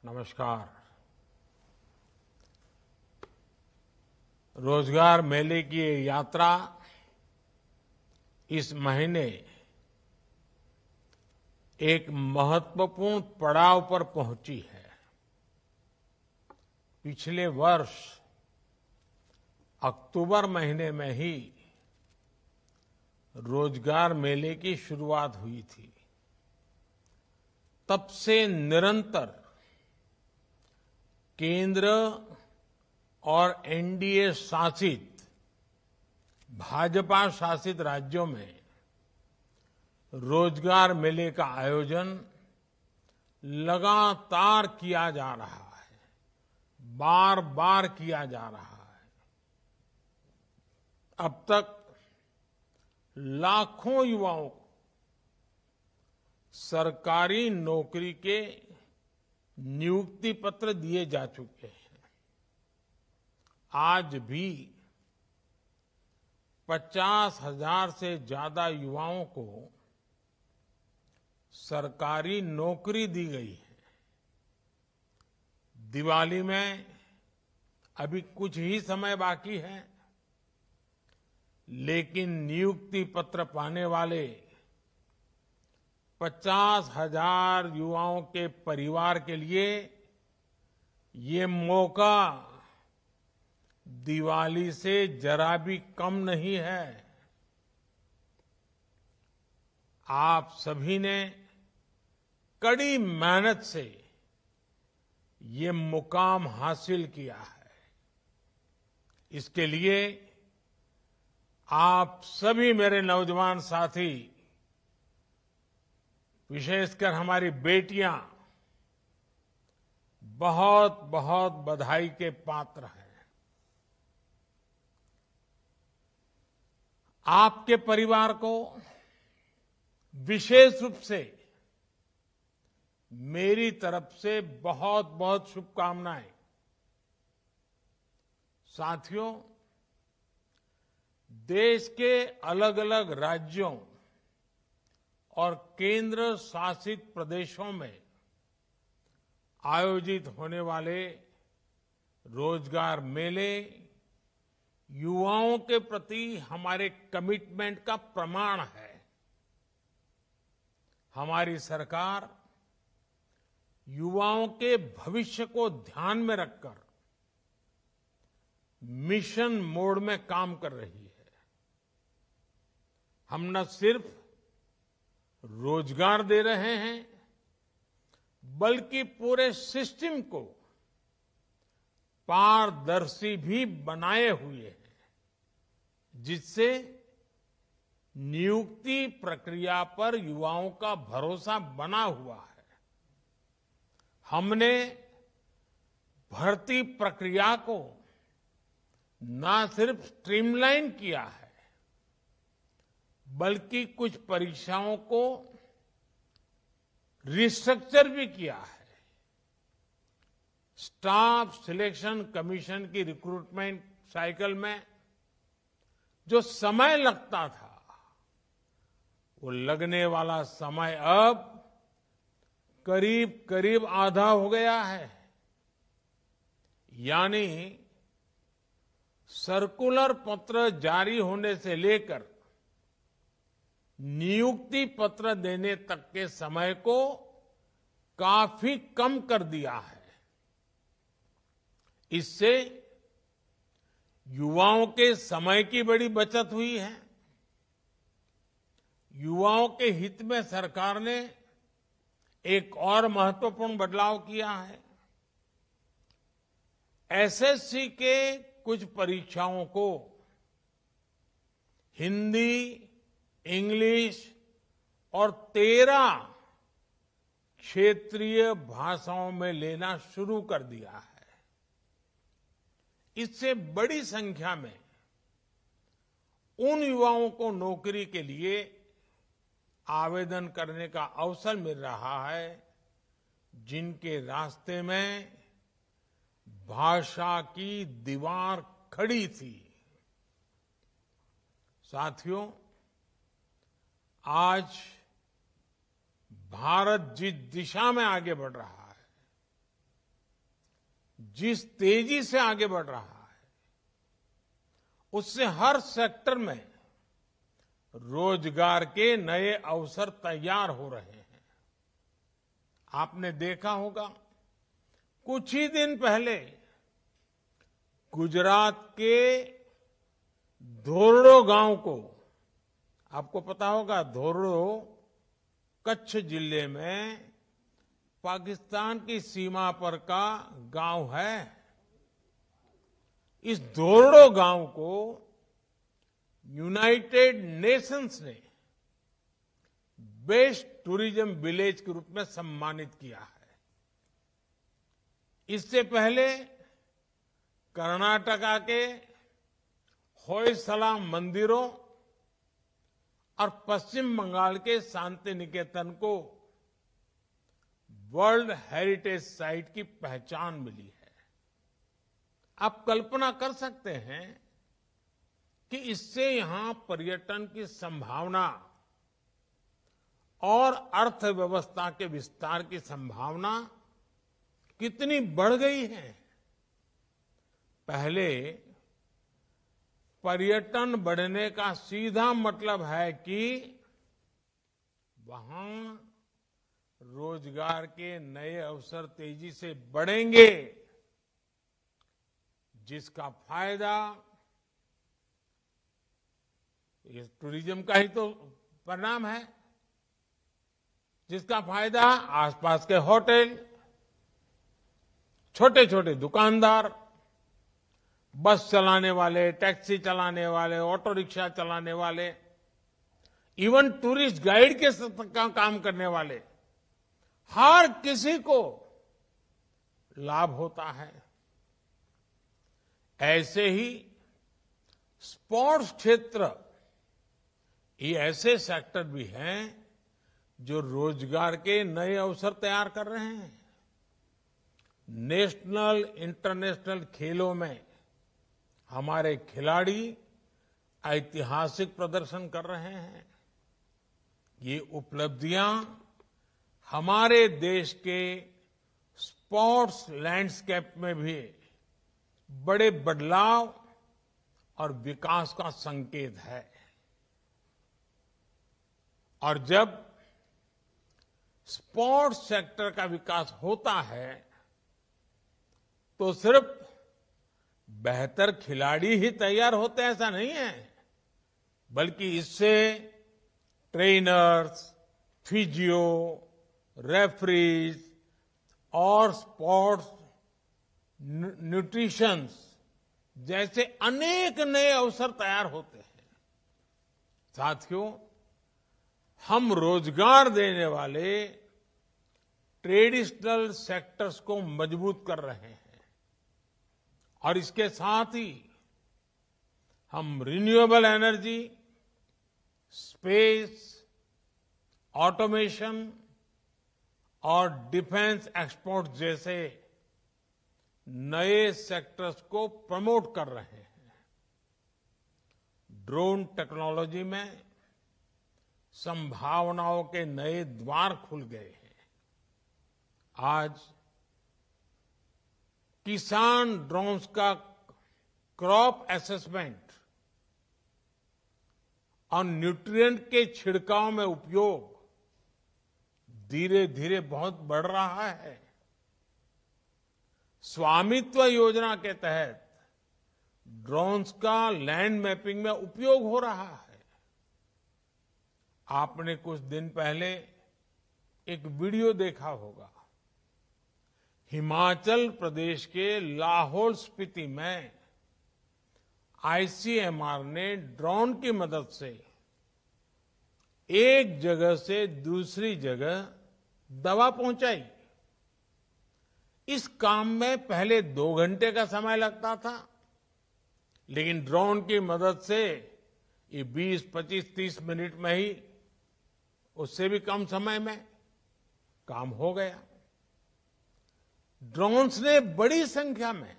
नमस्कार। रोजगार मेले की ये यात्रा इस महीने एक महत्वपूर्ण पड़ाव पर पहुंची है। पिछले वर्ष अक्टूबर महीने में ही रोजगार मेले की शुरुआत हुई थी। तब से निरंतर केंद्र और एनडीए शासित भाजपा शासित राज्यों में रोजगार मेले का आयोजन लगातार किया जा रहा है, बार बार किया जा रहा है। अब तक लाखों युवाओं को सरकारी नौकरी के नियुक्ति पत्र दिए जा चुके हैं। आज भी 50,000 से ज्यादा युवाओं को सरकारी नौकरी दी गई है। दिवाली में अभी कुछ ही समय बाकी है, लेकिन नियुक्ति पत्र पाने वाले 50,000 युवाओं के परिवार के लिए ये मौका दिवाली से जरा भी कम नहीं है। आप सभी ने कड़ी मेहनत से ये मुकाम हासिल किया है। इसके लिए आप सभी मेरे नौजवान साथी, विशेषकर हमारी बेटियां, बहुत बहुत बधाई के पात्र हैं। आपके परिवार को विशेष रूप से मेरी तरफ से बहुत बहुत शुभकामनाएं। साथियों, देश के अलग अलग राज्यों और केंद्र शासित प्रदेशों में आयोजित होने वाले रोजगार मेले युवाओं के प्रति हमारे कमिटमेंट का प्रमाण है। हमारी सरकार युवाओं के भविष्य को ध्यान में रखकर मिशन मोड में काम कर रही है। हम न सिर्फ रोजगार दे रहे हैं, बल्कि पूरे सिस्टम को पारदर्शी भी बनाए हुए हैं, जिससे नियुक्ति प्रक्रिया पर युवाओं का भरोसा बना हुआ है। हमने भर्ती प्रक्रिया को न सिर्फ स्ट्रीमलाइन किया है, बल्कि कुछ परीक्षाओं को रिस्ट्रक्चर भी किया है। स्टाफ सिलेक्शन कमीशन की रिक्रूटमेंट साइकिल में जो समय लगता था, वो लगने वाला समय अब करीब करीब आधा हो गया है। यानी सर्कुलर पत्र जारी होने से लेकर नियुक्ति पत्र देने तक के समय को काफी कम कर दिया है। इससे युवाओं के समय की बड़ी बचत हुई है। युवाओं के हित में सरकार ने एक और महत्वपूर्ण बदलाव किया है। एसएससी के कुछ परीक्षाओं को हिंदी, इंग्लिश और 13 क्षेत्रीय भाषाओं में लेना शुरू कर दिया है। इससे बड़ी संख्या में उन युवाओं को नौकरी के लिए आवेदन करने का अवसर मिल रहा है, जिनके रास्ते में भाषा की दीवार खड़ी थी। साथियों, आज भारत जिस दिशा में आगे बढ़ रहा है, जिस तेजी से आगे बढ़ रहा है, उससे हर सेक्टर में रोजगार के नए अवसर तैयार हो रहे हैं। आपने देखा होगा, कुछ ही दिन पहले गुजरात के धोरडो गांव को, आपको पता होगा धोरडो कच्छ जिले में पाकिस्तान की सीमा पर का गांव है। इस धोरडो गांव को यूनाइटेड नेशंस ने बेस्ट टूरिज्म विलेज के रूप में सम्मानित किया है। इससे पहले कर्नाटका के होयसला मंदिरों और पश्चिम बंगाल के शांति निकेतन को वर्ल्ड हेरिटेज साइट की पहचान मिली है। आप कल्पना कर सकते हैं कि इससे यहां पर्यटन की संभावना और अर्थव्यवस्था के विस्तार की संभावना कितनी बढ़ गई है। पहले पर्यटन बढ़ने का सीधा मतलब है कि वहां रोजगार के नए अवसर तेजी से बढ़ेंगे, जिसका फायदा ये टूरिज्म का ही तो परिणाम है, जिसका फायदा आसपास के होटल, छोटे छोटे दुकानदार, बस चलाने वाले, टैक्सी चलाने वाले, ऑटो रिक्शा चलाने वाले, इवन टूरिस्ट गाइड के काम करने वाले, हर किसी को लाभ होता है। ऐसे ही स्पोर्ट्स क्षेत्र, ये ऐसे सेक्टर भी हैं जो रोजगार के नए अवसर तैयार कर रहे हैं। नेशनल इंटरनेशनल खेलों में हमारे खिलाड़ी ऐतिहासिक प्रदर्शन कर रहे हैं। ये उपलब्धियां हमारे देश के स्पोर्ट्स लैंडस्केप में भी बड़े बदलाव और विकास का संकेत है। और जब स्पोर्ट्स सेक्टर का विकास होता है तो सिर्फ बेहतर खिलाड़ी ही तैयार होते हैं ऐसा नहीं है, बल्कि इससे ट्रेनर्स, फिजियो, रेफरीज और स्पोर्ट्स न्यूट्रिशंस जैसे अनेक नए अवसर तैयार होते हैं। साथियों, हम रोजगार देने वाले ट्रेडिशनल सेक्टर्स को मजबूत कर रहे हैं और इसके साथ ही हम रिन्यूएबल एनर्जी, स्पेस, ऑटोमेशन और डिफेंस एक्सपोर्ट जैसे नए सेक्टर्स को प्रमोट कर रहे हैं। ड्रोन टेक्नोलॉजी में संभावनाओं के नए द्वार खुल गए हैं। आज किसान ड्रोन्स का क्रॉप असेसमेंट और न्यूट्रिएंट के छिड़काव में उपयोग धीरे धीरे बहुत बढ़ रहा है। स्वामित्व योजना के तहत ड्रोन्स का लैंड मैपिंग में उपयोग हो रहा है। आपने कुछ दिन पहले एक वीडियो देखा होगा। हिमाचल प्रदेश के लाहौल स्पीति में आईसीएमआर ने ड्रोन की मदद से एक जगह से दूसरी जगह दवा पहुंचाई। इस काम में पहले 2 घंटे का समय लगता था, लेकिन ड्रोन की मदद से ये 20, 25, 30 मिनट में ही, उससे भी कम समय में काम हो गया। ड्रोन्स ने बड़ी संख्या में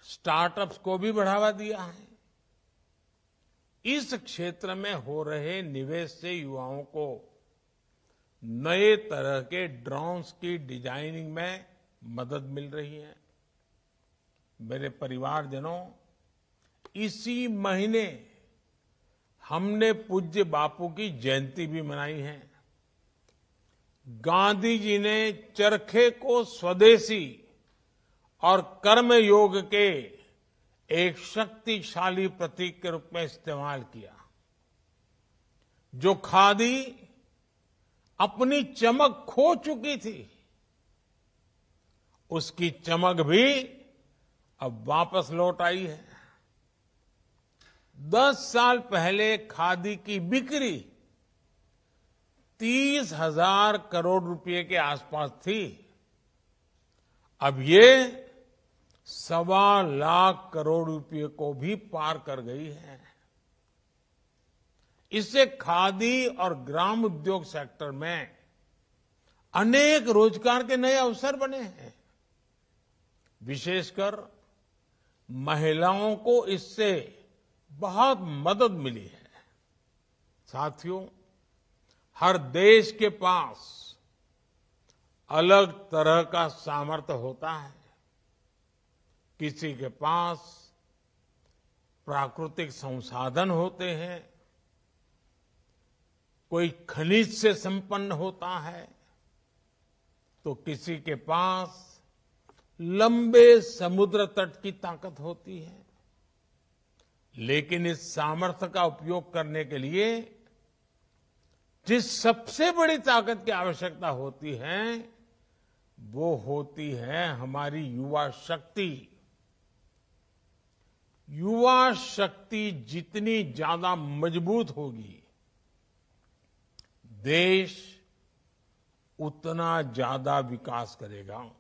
स्टार्टअप्स को भी बढ़ावा दिया है। इस क्षेत्र में हो रहे निवेश से युवाओं को नए तरह के ड्रोन्स की डिजाइनिंग में मदद मिल रही है। मेरे परिवारजनों, इसी महीने हमने पूज्य बापू की जयंती भी मनाई है। गांधी जी ने चरखे को स्वदेशी और कर्मयोग के एक शक्तिशाली प्रतीक के रूप में इस्तेमाल किया। जो खादी अपनी चमक खो चुकी थी, उसकी चमक भी अब वापस लौट आई है। 10 साल पहले खादी की बिक्री 30,000 करोड़ रुपए के आसपास थी। अब ये 1.25 लाख करोड़ रुपए को भी पार कर गई है। इससे खादी और ग्राम उद्योग सेक्टर में अनेक रोजगार के नए अवसर बने हैं। विशेषकर महिलाओं को इससे बहुत मदद मिली है। साथियों, हर देश के पास अलग तरह का सामर्थ्य होता है। किसी के पास प्राकृतिक संसाधन होते हैं, कोई खनिज से संपन्न होता है, तो किसी के पास लंबे समुद्र तट की ताकत होती है। लेकिन इस सामर्थ्य का उपयोग करने के लिए जिस सबसे बड़ी ताकत की आवश्यकता होती है, वो होती है हमारी युवा शक्ति। युवा शक्ति जितनी ज्यादा मजबूत होगी, देश उतना ज्यादा विकास करेगा।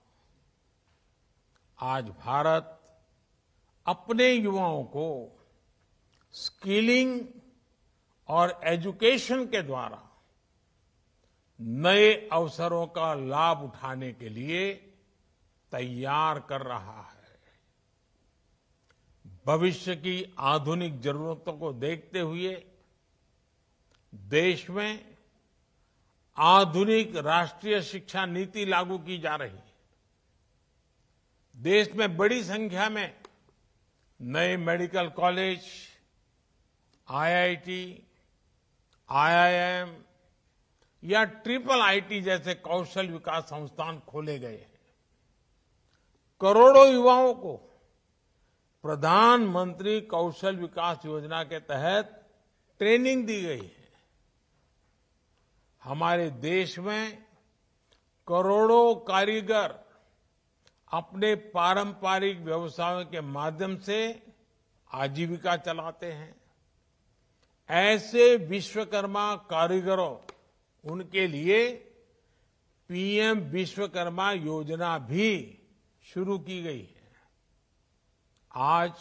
आज भारत अपने युवाओं को स्किलिंग और एजुकेशन के द्वारा नए अवसरों का लाभ उठाने के लिए तैयार कर रहा है। भविष्य की आधुनिक जरूरतों को देखते हुए देश में आधुनिक राष्ट्रीय शिक्षा नीति लागू की जा रही है। देश में बड़ी संख्या में नए मेडिकल कॉलेज, आईआईटी, आईआईएम या ट्रिपल आईटी जैसे कौशल विकास संस्थान खोले गए हैं। करोड़ों युवाओं को प्रधानमंत्री कौशल विकास योजना के तहत ट्रेनिंग दी गई है। हमारे देश में करोड़ों कारीगर अपने पारंपरिक व्यवसायों के माध्यम से आजीविका चलाते हैं। ऐसे विश्वकर्मा कारीगरों, उनके लिए पीएम विश्वकर्मा योजना भी शुरू की गई है। आज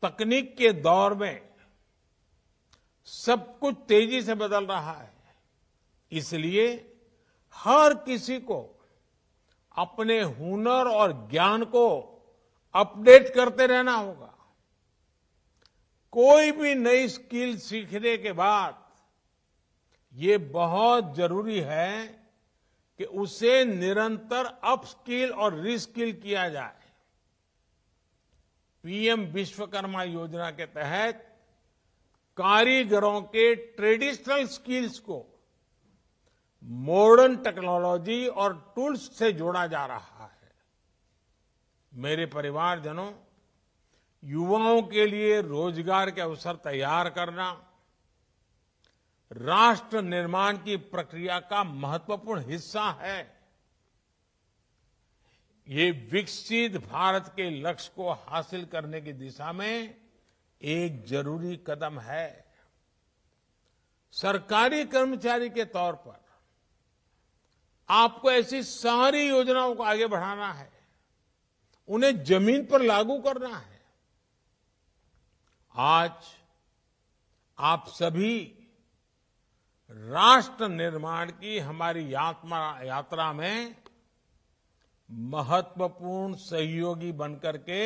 तकनीक के दौर में सब कुछ तेजी से बदल रहा है, इसलिए हर किसी को अपने हुनर और ज्ञान को अपडेट करते रहना होगा। कोई भी नई स्किल सीखने के बाद ये बहुत जरूरी है कि उसे निरंतर अपस्किल और रिस्किल किया जाए। पीएम विश्वकर्मा योजना के तहत कारीगरों के ट्रेडिशनल स्किल्स को मॉडर्न टेक्नोलॉजी और टूल्स से जोड़ा जा रहा है। मेरे परिवारजनों, युवाओं के लिए रोजगार के अवसर तैयार करना राष्ट्र निर्माण की प्रक्रिया का महत्वपूर्ण हिस्सा है। ये विकसित भारत के लक्ष्य को हासिल करने की दिशा में एक जरूरी कदम है। सरकारी कर्मचारी के तौर पर आपको ऐसी सारी योजनाओं को आगे बढ़ाना है, उन्हें जमीन पर लागू करना है। आज आप सभी राष्ट्र निर्माण की हमारी यात्रा में महत्वपूर्ण सहयोगी बनकर के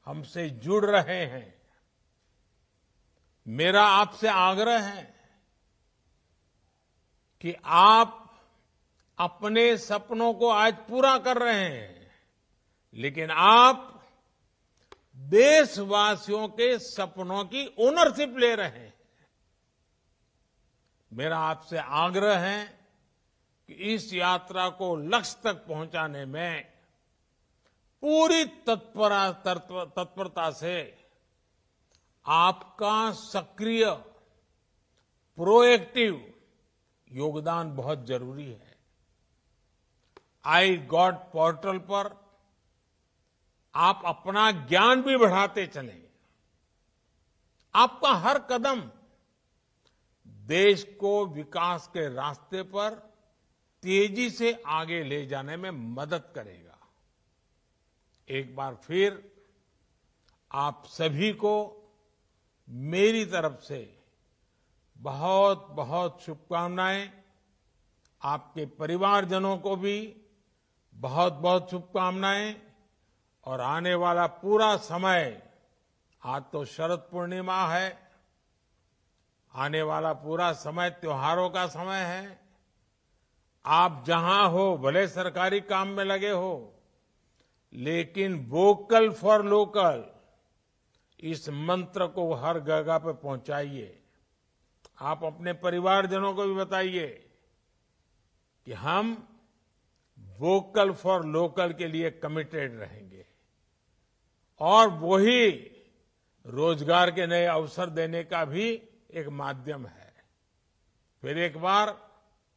हमसे जुड़ रहे हैं। मेरा आपसे आग्रह है कि आप अपने सपनों को आज पूरा कर रहे हैं, लेकिन आप देशवासियों के सपनों की ओनरशिप ले रहे हैं। मेरा आपसे आग्रह है कि इस यात्रा को लक्ष्य तक पहुंचाने में पूरी तत्परता से आपका सक्रिय प्रोएक्टिव योगदान बहुत जरूरी है। आई गॉट पोर्टल पर आप अपना ज्ञान भी बढ़ाते चलें। आपका हर कदम देश को विकास के रास्ते पर तेजी से आगे ले जाने में मदद करेगा। एक बार फिर आप सभी को मेरी तरफ से बहुत बहुत शुभकामनाएं। आपके परिवारजनों को भी बहुत बहुत शुभकामनाएं। और आने वाला पूरा समय, आज तो शरद पूर्णिमा है, आने वाला पूरा समय त्योहारों का समय है। आप जहां हो, भले सरकारी काम में लगे हो, लेकिन वोकल फॉर लोकल इस मंत्र को हर जगह पे पहुंचाइए। आप अपने परिवारजनों को भी बताइए कि हम वोकल फॉर लोकल के लिए कमिटेड रहेंगे और वही रोजगार के नए अवसर देने का भी एक माध्यम है। फिर एक बार